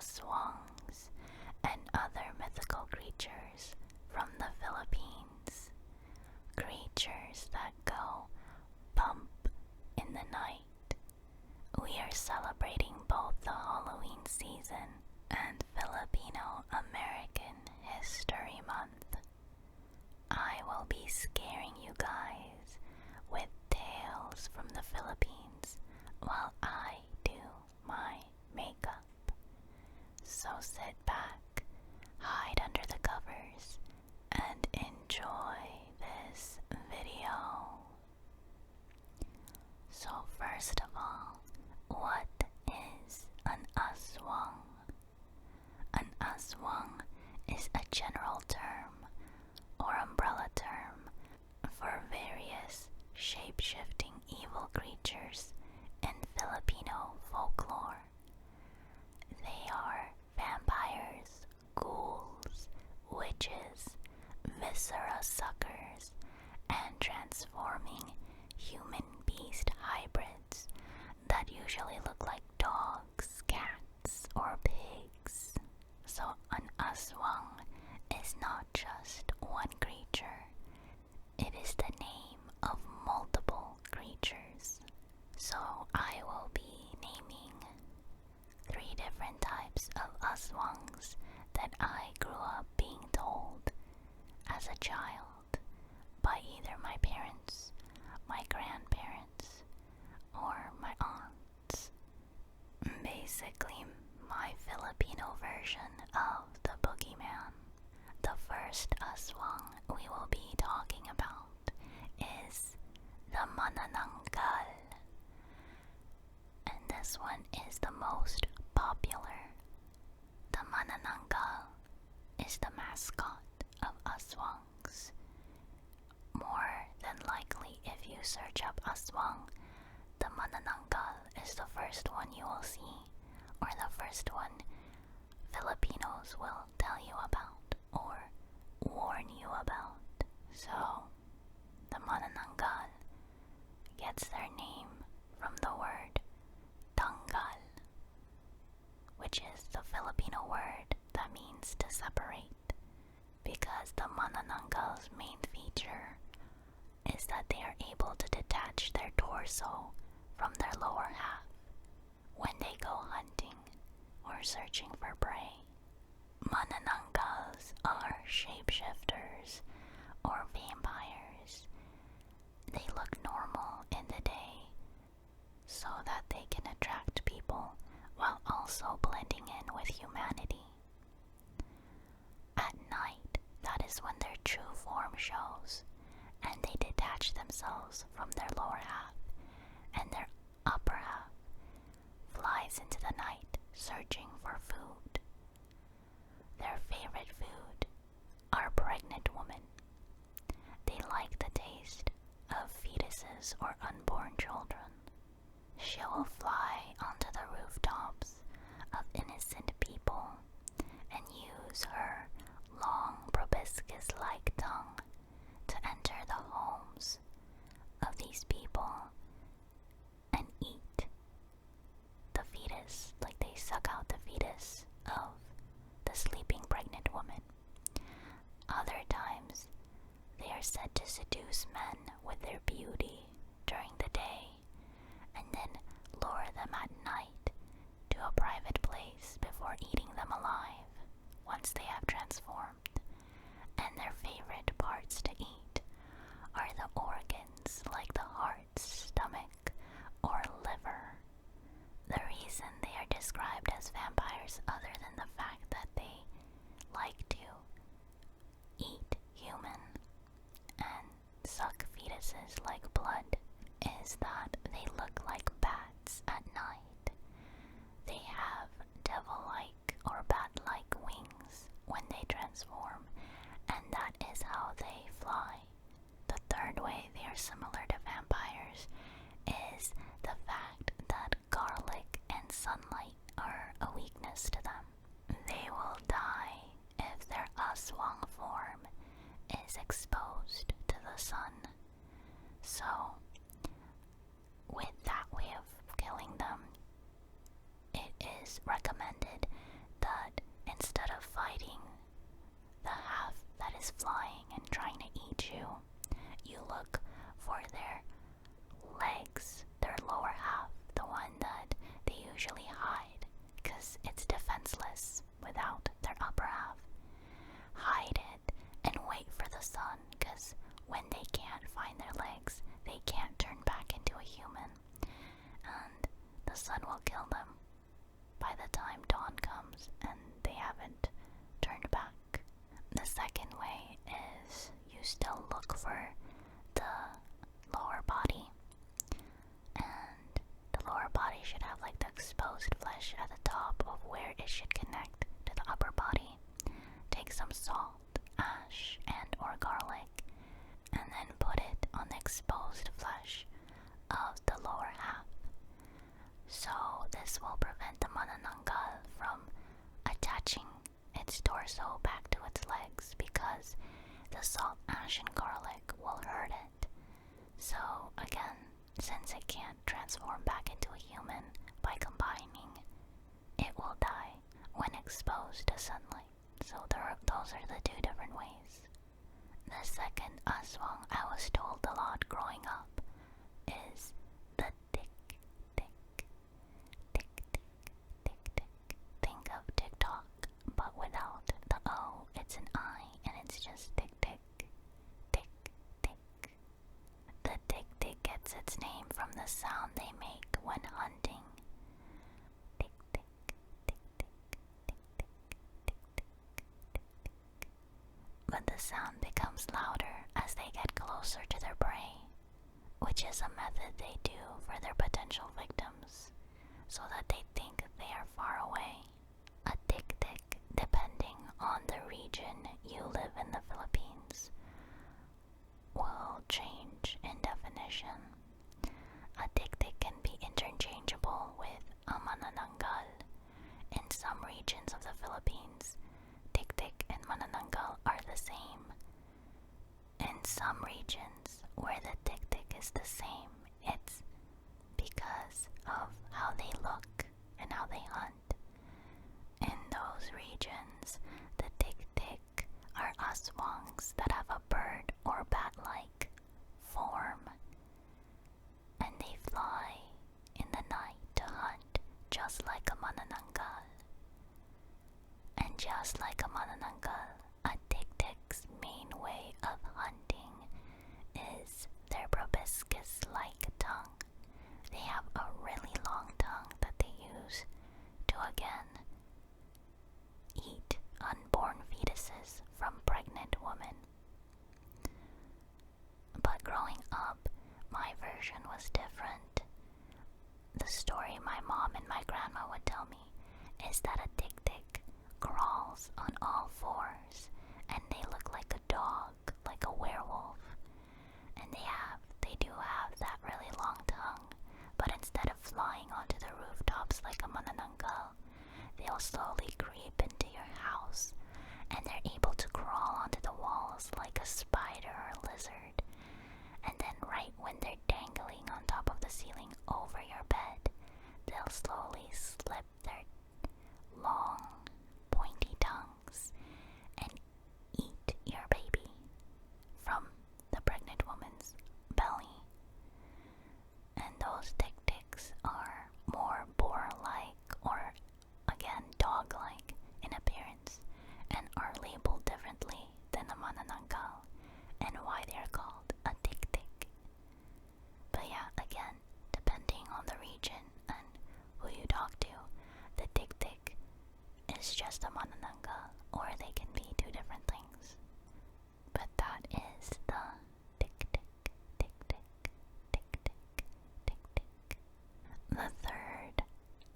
Aswangs and other mythical creatures from the Philippines. Creatures that go bump in the night. We are celebrating both the Halloween season and Filipino American History Month. I will be scaring you guys with tales from the Philippines while I do my makeup. So sit back, hide under the covers, and enjoy this video. So first of all, what is an aswang? An aswang is a general term or umbrella term for various shape-shifting evil creatures in Filipino folklore. They are vampires, ghouls, witches, viscera suckers, and transforming human-beast hybrids that usually look like dogs, cats, or pigs. So an aswang is not just one creature, it is the name of multiple creatures. So I will be naming 3 different types of aswangs that I grew up being told as a child by either my parents, my grandparents, or my aunts. Basically, my Filipino version of the boogeyman. The first aswang we will be talking about is the Manananggal. And this one is the most popular. The Manananggal is the mascot of aswangs. More than likely, if you search up aswang, the Manananggal is the first one you will see, or the first one Filipinos will tell you about or warn you about. So, the Manananggal gets their name from the word tanggal, which is the Filipino word that means to separate, because the Manananggal's main feature is that they are able to detach their torso from their lower half when they go hunting or searching for prey. Manananggals are shapeshifters or vampires. They look normal in the day so that they can attract people while also blending in with humanity. At night, that is when their true form shows, and they detach themselves from their lower half, and their upper half flies into the night searching for food. Their favorite food are pregnant women. They like the taste of fetuses or unborn children. She will fly onto the rooftops of innocent people and use her long proboscis-like tongue to enter the homes of these people and eat the fetus, like they suck out the fetus of the sleeping pregnant woman. Other times, they are said to seduce men with their beauty during the day and then lure them at night to a private place before eating them alive once they have transformed. And their favorite parts to eat are the organs like the heart, stomach, or liver. The reason they are described as vampires, other than the fact that they like to eat human and suck fetuses like blood, is that they look like bats at night. They have devil-like or bat-like wings when they transform, and that is how they fly. The third way they are similar to vampires is the fact that garlic and sunlight are a weakness to them. They will die if their aswang form is exposed to the sun. So, with that way of killing them, it is recommended salt ash and garlic will hurt it. So again, since it can't transform back into a human by combining, it will die when exposed to sunlight. So those are the two different ways. The second aswang I was told a lot growing up is the tick, tick, tick, tick, tick, tick. Think of TikTok, but without the O, it's an I, and it's just tick, tick, tick, tick. The tick, tick gets its name from the sound they make when hunting. Tick, tick, tick, tick, tick, tick, tick, tick, tick, tick. But the sound becomes louder as they get closer to their prey, which is a method they do for their potential victims, so that they think they are far away. A tick-tick, depending on the region you live in the Philippines, will change in definition. A tick-tick can be interchangeable with a manananggal. In some regions of the Philippines, Tiktik and Manananggal are the same. In some regions where the Tiktik is the same, it's because of how they look and how they hunt. In those regions, the Tiktik are Aswangs that have a bird or bat-like form, and they fly in the night to hunt just like a Manananggal. And just like a Manananggal, a Tiktik's main way of hunting is their proboscis-like tongue. They have a really long tongue that they use to again eat unborn fetuses from pregnant women. But growing up, my version was different. The story my mom and my grandma would tell me is that a Tiktik crawls on all fours, and they look like a dog, like a werewolf. And they do have that really long tongue, but instead of flying onto the rooftops like a manananggal, they'll slowly creep into your house, and they're able to crawl onto the walls like a spider or lizard. And then right when they're dangling on top of the ceiling over your bed, they'll slowly slip their long, pointy tongues and eat your baby from the pregnant woman's belly. And those Tiktiks are more boar-like, or again dog-like in appearance, and are labeled differently than a manananggal, and why they are called a Tiktik. But yeah, again, depending on the region and who you talk to, the Tiktik is just a manananggal, or they can be two different things. But that is the Tiktik, Tiktik, Tiktik, Tiktik. The third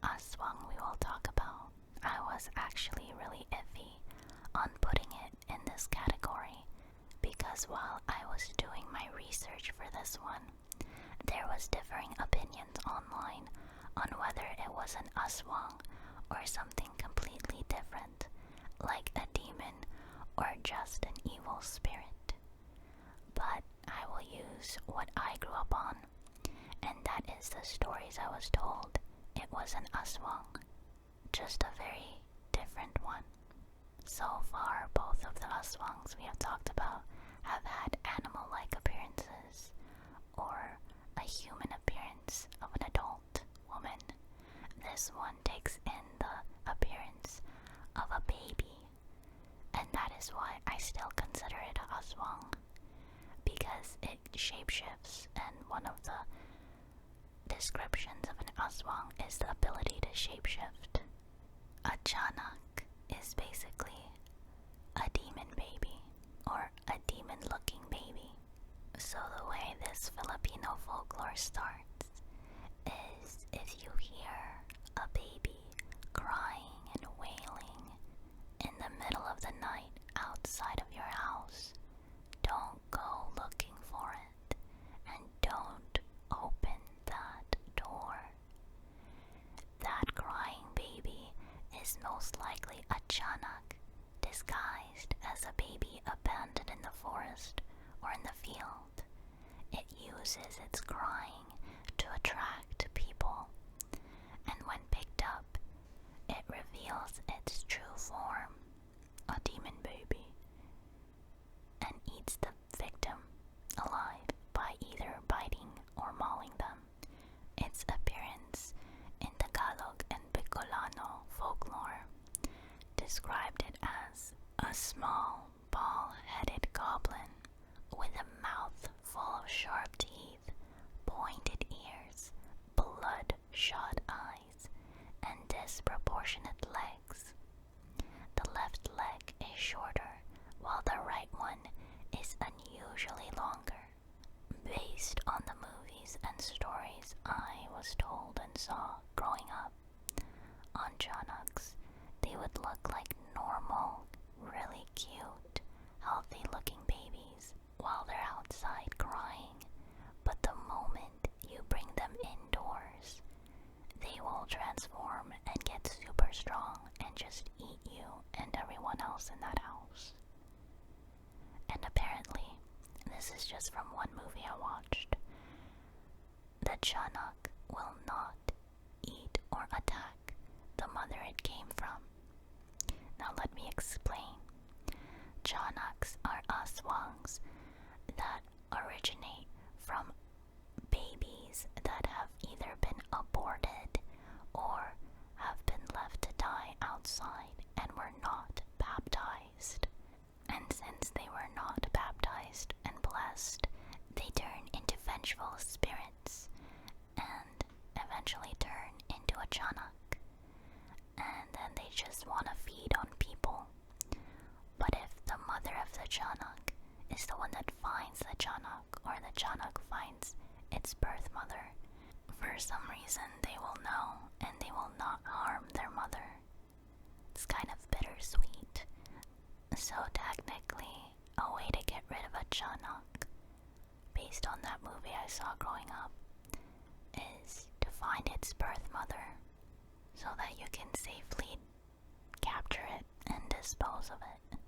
aswang we will talk about, I was actually really iffy on putting it in this category, because while I was doing my research for this one, there was differing opinions online on whether it was an aswang or something completely different, like a demon or just an evil spirit. But I will use what I grew up on, and that is the stories I was told. It was an aswang, just a very different one. So far, both of the aswangs we have talked about have had animal-like appearances, or a human appearance of an adult woman. This one takes in the appearance of a baby, and that is why I still consider it a aswang, because it shapeshifts, and one of the descriptions of an aswang is the ability to shapeshift. A Tiyanak is basically a demon baby, or a demon-looking baby. So the way this Filipino folklore starts is if you hear a baby crying and wailing in the middle of the night outside of your house, don't go looking for it, and don't open that door. That crying baby is most likely a Tiyanak disguised as a baby abandoned in the forest or in the field. It uses its crying to attract people, and when picked up, it reveals its true form, a demon baby, and eats the victim alive by either biting or mauling them. Its appearance in Tagalog and Bicolano folklore described it as a small, ball-headed goblin with a mouth full of sharp teeth, pointed ears, bloodshot eyes, and disproportionate legs. The left leg is shorter, while the right one is unusually longer. Based on the movies and stories I was told and saw growing up, on Tiyanaks, they would look like normal, really cute, healthy-looking babies while they're outside crying, but the moment you bring them indoors, they will transform and get super strong and just eat you and everyone else in that house. And apparently, this is just from one movie I watched, the Tiyanak will not eat or attack the mother it came from. Now let me explain. Tiyanaks are Aswangs that originate from babies that have either been aborted or have been left to die outside and were not baptized. And since they were not baptized and blessed, they turn into vengeful spirits and eventually turn into a Tiyanak. And then they just want to feed on people. But if the mother of the Tiyanak is the one that finds the Tiyanak, or the Tiyanak finds its birth mother, for some reason they will know and they will not harm their mother. It's kind of bittersweet. So technically, a way to get rid of a Tiyanak, based on that movie I saw growing up, is to find its birth mother so that you can safely capture it and dispose of it.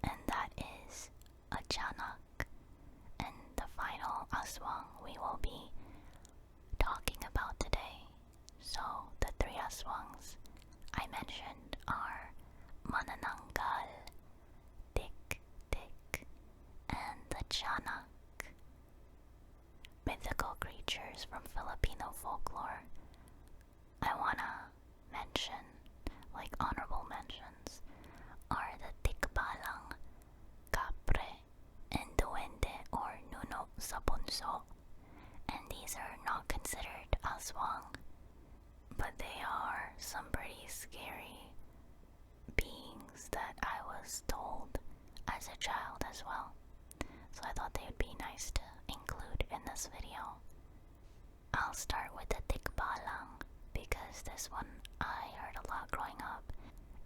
And that is a Tiyanak, and the final Aswang we will be talking about today. So the three Aswangs I mentioned are Manananggal, Tiktik, and the Tiyanak. Mythical creatures from Filipino folklore I wanna mention, like honorable mentions, are the Tikbalang, Kapre, and Duwende or Nuno sa Punso. And these are not considered Aswang, but they are some pretty scary beings that I was told as a child as well. So I thought they would be nice to include in this video. I'll start with the Tikbalang because this one I heard a lot growing up,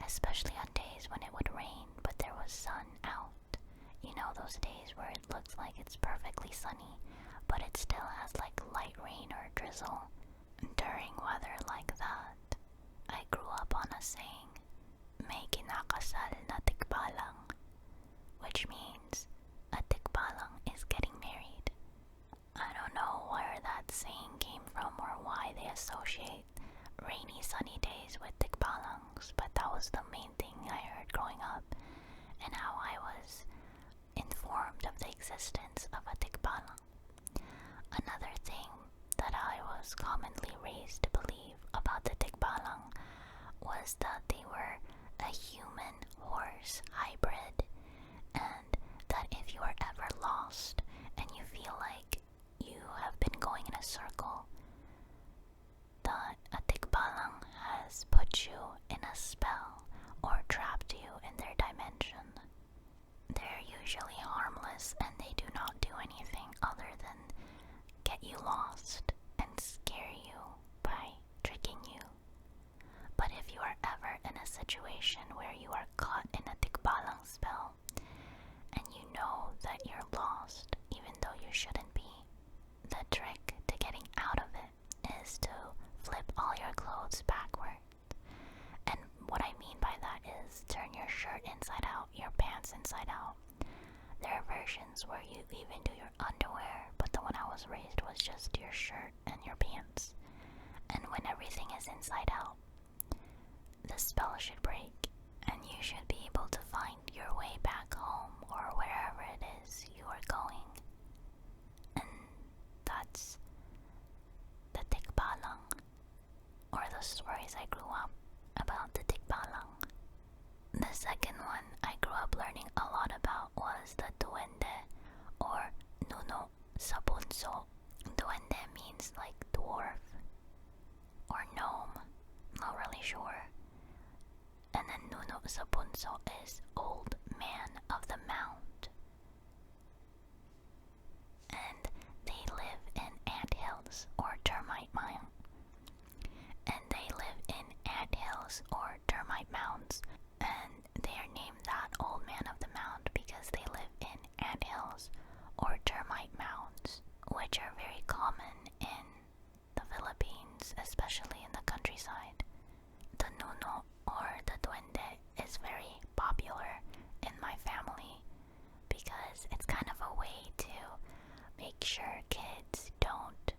especially on days when it would rain but there was sun out. You know, those days where it looks like it's perfectly sunny but it still has like light rain or drizzle. During weather like that, I grew up on a saying, may kinakasal na tikbalang, which means a tikbalang is getting married. I don't know where that saying came from or why they associate rainy sunny days with tikbalangs, but that was the main thing I heard growing up and how I was informed of the existence of a tikbalang. Another thing that I was commonly raised to believe about the Tikbalang was that they were a human-horse hybrid, and that if you are ever lost and you feel like you have been going in a circle, that a Tikbalang has put you in a spell or trapped you in their dimension. They're usually harmless and they do not do anything other than get you lost and scare you by tricking you. But if you are ever in a situation where you are caught in a Tikbalang spell and you know that you're lost even though you shouldn't be, the trick to getting out of it is to flip all your clothes backward. And what I mean by that is versions where you even do your underwear, but the one I was raised was just your shirt and your pants. And when everything is inside out, the spell should break, and you should be able to find your way back home or wherever it is you are going. And that's the Tikbalang, or the stories I grew up about the Tikbalang. The second one I grew up learning a lot about was the Duwende, or Nuno sa Punso. Duwende means like dwarf or gnome, not really sure. And then Nuno sa Punso is old man of the mound. And they live in anthills or termite mounds. And they live in anthills or termite mounds. And they are named that old man of the mound because they live in anthills or termite mounds, which are very common in the Philippines, especially in the countryside. The Nuno or the Duende is very popular in my family because it's kind of a way to make sure kids don't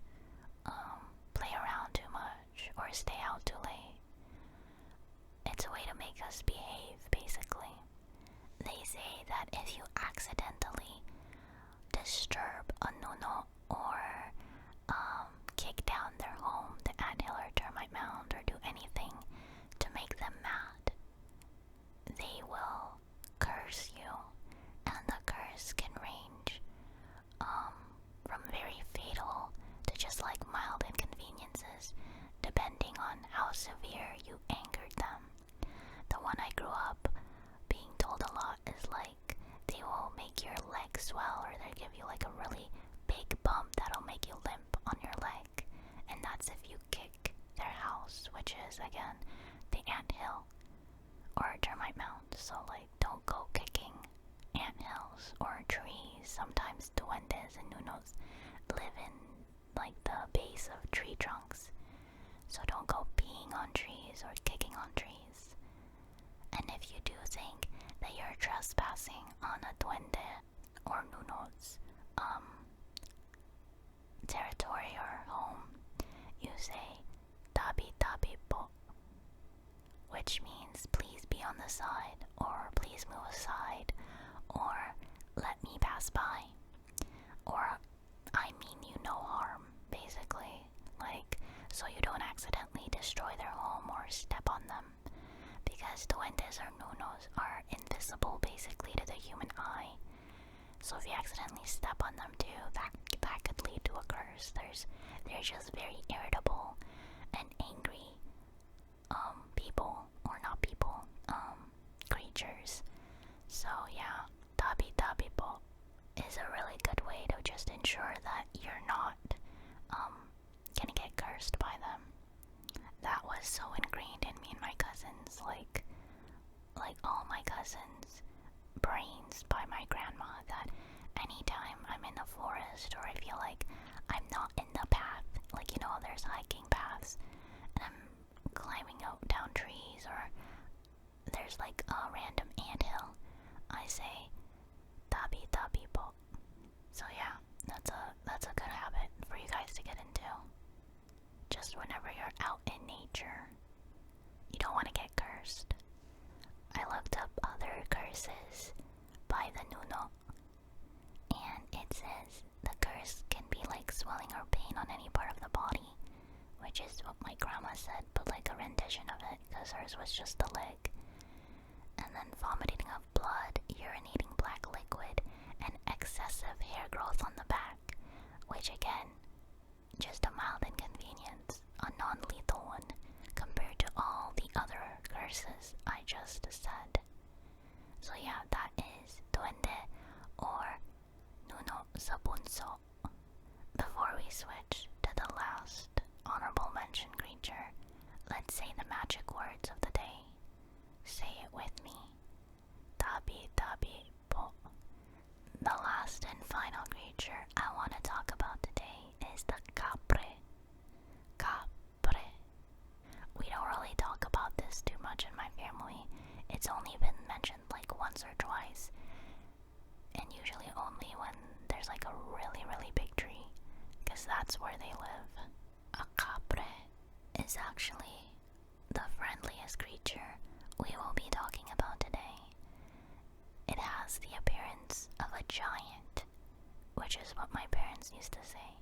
play around too much or stay out too late. It's a way to make us behave, basically. They say that if you accidentally disturb a Nuno or kick down their home, the anthill or termite mound, or do anything to make them mad, they will curse you, and the curse can range from very fatal to just like mild inconveniences, depending on how severe you angered them. The one I grew up being told a lot is like they will make your leg swell, or they'll give you like a really big bump that'll make you limp on your leg, and that's if you kick their house, which is again the anthill or termite mound. So like, don't go kicking anthills or trees. Sometimes duendes and nunos live in like the base of tree trunks, so don't go peeing on trees or kicking on trees. And if you do think that you're trespassing on a duende or nuno's territory or home, you say tabi tabi po, which means please be on the side, or please move aside, or let me pass by, or I mean you no harm, basically, like, so you don't accidentally destroy their home or step on them, because duendes or nunos are invisible basically to the human eye. So if you accidentally step on them too, that could lead to a curse. They're just very irritable and angry people, or not people, creatures. So yeah, tabi tabi po is a really good way to just ensure that you're not gonna get cursed by them. That was so ingrained in me and my cousins, like all my cousins' brains by my grandma, that anytime I'm in the forest or I feel like I'm not in the path, like, you know, there's hiking paths and I'm climbing out down trees, or there's like a random anthill, I say tabi tabi po. So yeah, that's a good habit for you guys to get into. Just whenever you're out in nature, you don't want to get cursed. I looked up other curses by the Nuno, and it says the curse can be like swelling or pain on any part of the body, which is what my grandma said, but like a rendition of it, because hers was just the leg. And then vomiting of blood, urinating black liquid, and excessive hair growth on the back, which again, just a mild inconvenience, a non-lethal one, compared to all the other curses I just said. So yeah, that is Duende or Nuno sa Punso. Before we switch to the last honorable mention creature, let's say the magic words of the day. Say it with me. Tabi tabi po. The last and final creature I want to talk about today is the Kapre. Kapre. We don't really talk about this too much in my family. It's only been mentioned like once or twice in and usually only when there's like a really, really big tree, because that's where they live. A Kapre is actually the friendliest creature we will be talking about today. It has the appearance of a giant, which is what my parents used to say,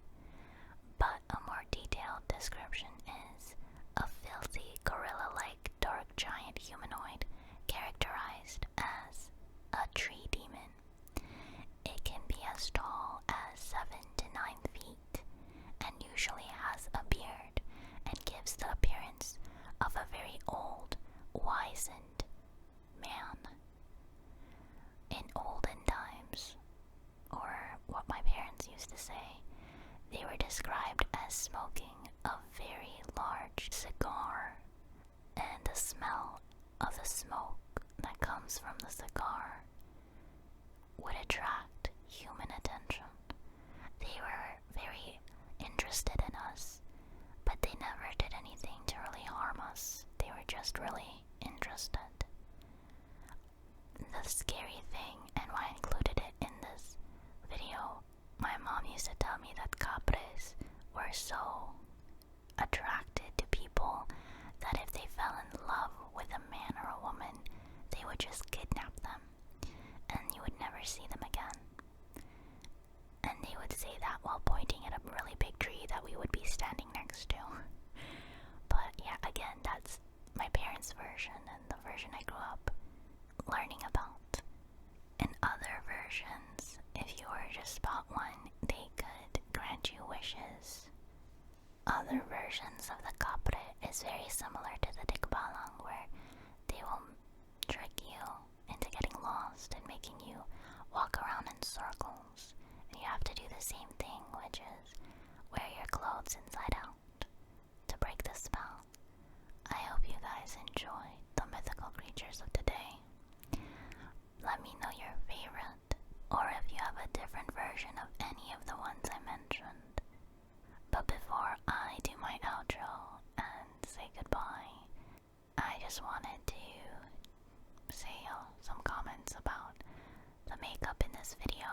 but a more detailed description is a filthy gorilla-like dark giant humanoid characterized as a tree demon. It can be as tall as 7 to 9 feet and usually has a beard and gives the appearance of a very old, wizened man. In olden times, or what my parents used to say, they were described as smoking a very large cigar, and the smell of the smoke that comes from the cigar would attract human attention. They were very interested in us, but they never did anything to really harm us. They were just really interested. The scary thing, and why I included it in this video, my mom used to tell me that Kapres were so attracted to people that if they fell in love with a man or a woman, they would just kidnap them, and you would never see them again. And they would say that while pointing at a really big tree that we would be standing next to. But yeah, again, that's my parents' version and the version I grew up learning about. In other versions, if you were to spot one, they could grant you wishes. Other versions of the Kapre is very similar to the Tikbalang, where they will trick you into getting lost and making you walk around in circles. And you have to do the same thing, which is wear your clothes inside out to break the spell. I hope you guys enjoy the mythical creatures of today. Let me know your favorite, or if you have a different version of any of the ones I mentioned. But before I do my outro and say goodbye, I just wanted to say some comments about the makeup in this video.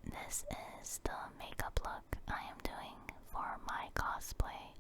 This is the makeup look I am doing for my cosplay